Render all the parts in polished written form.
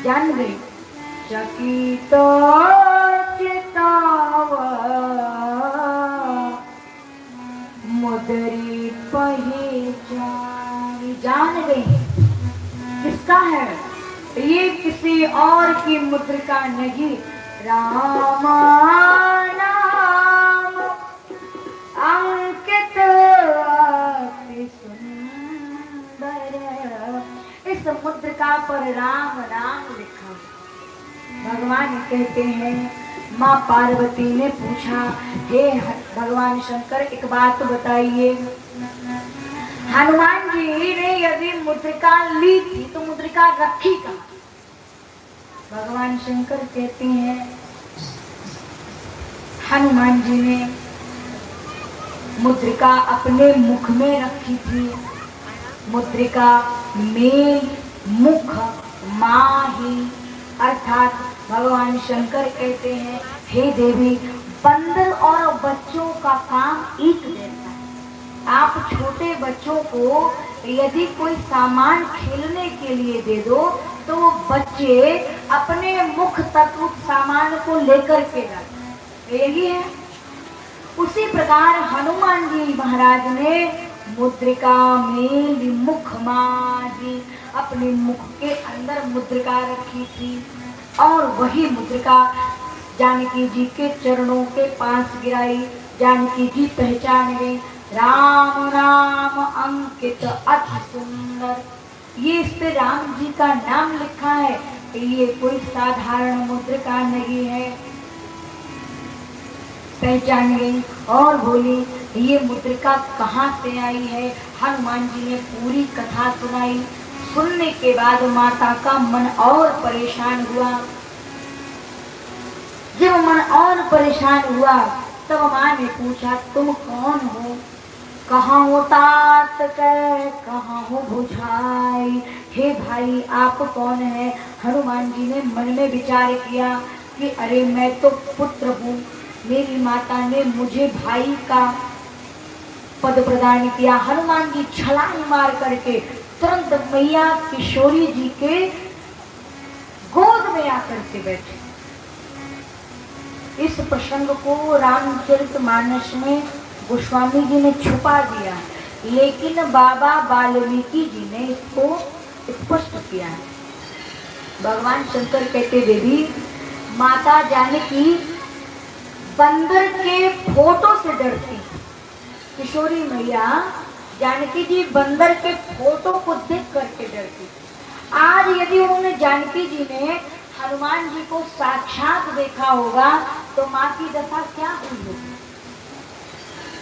जान गई। चकित चितावा मुद्री पहचानी, जान गई किसका है ये, किसी और की मुद्रिका नहीं। राम नाम अंकित अति सुंदर, इस मुद्रिका पर राम नाम लिखा। भगवान कहते हैं, माँ पार्वती ने पूछा, हे भगवान शंकर एक बात बताइए, हनुमान जी ने यदि मुद्रिका ली थी तो मुद्रिका रखी कहाँ? भगवान शंकर कहते हैं, हनुमान जी ने मुद्रिका अपने मुख में रखी थी। मुद्रिका मेल मुख माही, अर्थात भगवान शंकर कहते हैं, हे देवी, बंदर और बच्चों का काम एक जैसा है। आप छोटे बच्चों को यदि कोई सामान खेलने के लिए दे दो तो वो बच्चे अपने मुख तक उस सामान को लेकर के जाते, यही है। उसी प्रकार हनुमान जी महाराज ने मुद्रिका मेल मुख माही, अपने मुख के अंदर मुद्रिका रखी थी और वही मुद्रिका जानकी जी के चरणों के पास गिराई। जानकी जी पहचान गई, राम नाम अंकित अति सुंदर, ये इस पे राम जी का नाम लिखा है, ये कोई साधारण मुद्रिका नहीं है। पहचान गई और बोली, ये मुद्रिका कहाँ से आई है? हनुमान जी ने पूरी कथा सुनाई। सुनने के बाद माता का मन और परेशान हुआ। जब मन और परेशान हुआ तब माँ ने पूछा, तुम कौन हो? कहाँ हो तात कै, कहाँ हो बुझाई? हे भाई आप कौन है? हनुमान जी ने मन में विचार किया कि अरे मैं तो पुत्र हूँ, मेरी माता ने मुझे भाई का पद प्रदान किया। हनुमान जी छलांग मार करके तुरंत मैया किशोरी जी के गोद में आकर के बैठे। इस प्रसंग को रामचरितमानस में गोस्वामी जी ने छुपा दिया, लेकिन बाबा वाल्मीकि जी ने इसको स्पष्ट किया है। भगवान शंकर कहते, देवी माता जानकी बंदर के फोटो से डरती। किशोरी मैया जानकी जी बंदर के फोटो को देख करके डरती। आज यदि उन्होंने जानकी जी ने हनुमान जी को साक्षात देखा होगा तो माँ की दशा क्या हुई होगी?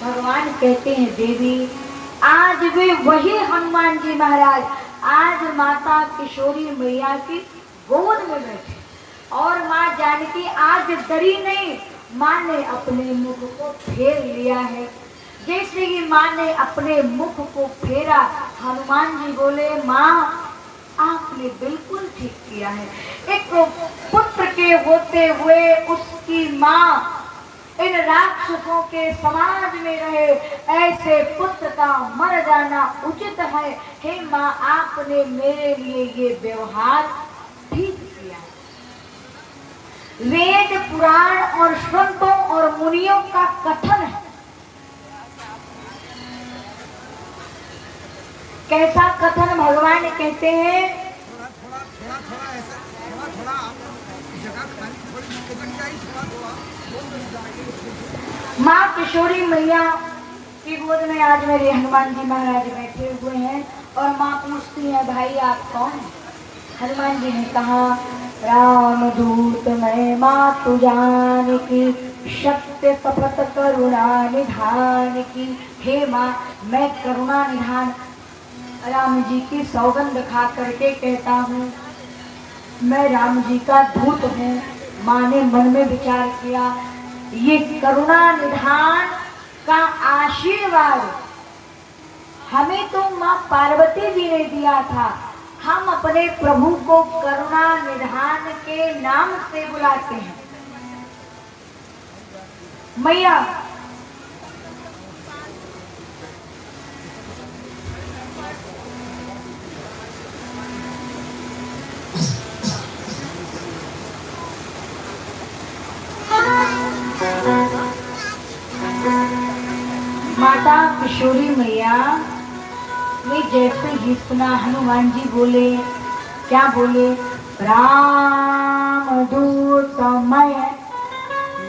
भगवान कहते हैं, देवी आज वे वही हनुमान जी महाराज आज माता किशोरी मैया की गोद में बैठे और माँ जानकी आज डरी नहीं, माँ ने अपने मुख को फेर लिया है। जैसे ही माँ ने अपने मुख को फेरा, हनुमान जी बोले, माँ आपने बिल्कुल ठीक किया है। एक पुत्र के होते हुए उसकी माँ इन राक्षसों के समाज में रहे, ऐसे पुत्र का मर जाना उचित है। हे माँ आपने मेरे लिए ये व्यवहार ठीक किया। वेद पुराण और संतों और मुनियों का कथन है। कैसा कथन? भगवान कहते हैं, माँ किशोरी मैया की गोद में आज मेरे हनुमान जी महाराज बैठे हुए हैं और माँ पूछती है, भाई आप कौन हैं? हनुमान जी ने कहा, राम दूत मैं मातु जानकी, सत्य शपथ करुणा निधान की। हे माँ मैं करुणा निधान राम जी की सौगंध खा करके कहता हूँ, मैं राम जी का दूत हूँ। माँ ने मन में विचार किया, ये करुणा निधान का आशीर्वाद हमें तो माँ पार्वती जी ने दिया था। हम अपने प्रभु को करुणा निधान के नाम से बुलाते हैं। मैया किशोरी मैया ने जैसे ही सुना हनुमान जी बोले, क्या बोले? राम दूत मैं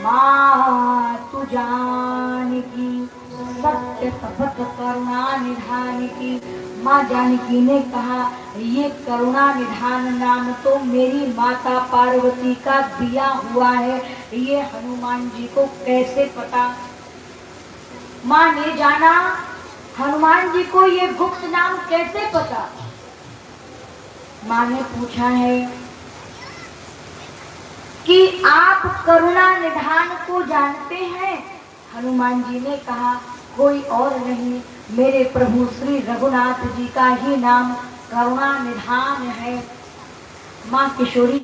मातु जानकी, सत्य सपथ करुणा निधान की। माँ जानकी ने कहा, ये करुणा निधान नाम तो मेरी माता पार्वती का दिया हुआ है, ये हनुमान जी को कैसे पता? माँ ने जाना हनुमान जी को ये गुप्त नाम कैसे पता? माँ ने पूछा है कि आप करुणा निधान को जानते हैं? हनुमान जी ने कहा, कोई और नहीं, मेरे प्रभु श्री रघुनाथ जी का ही नाम करुणा निधान है। माँ किशोरी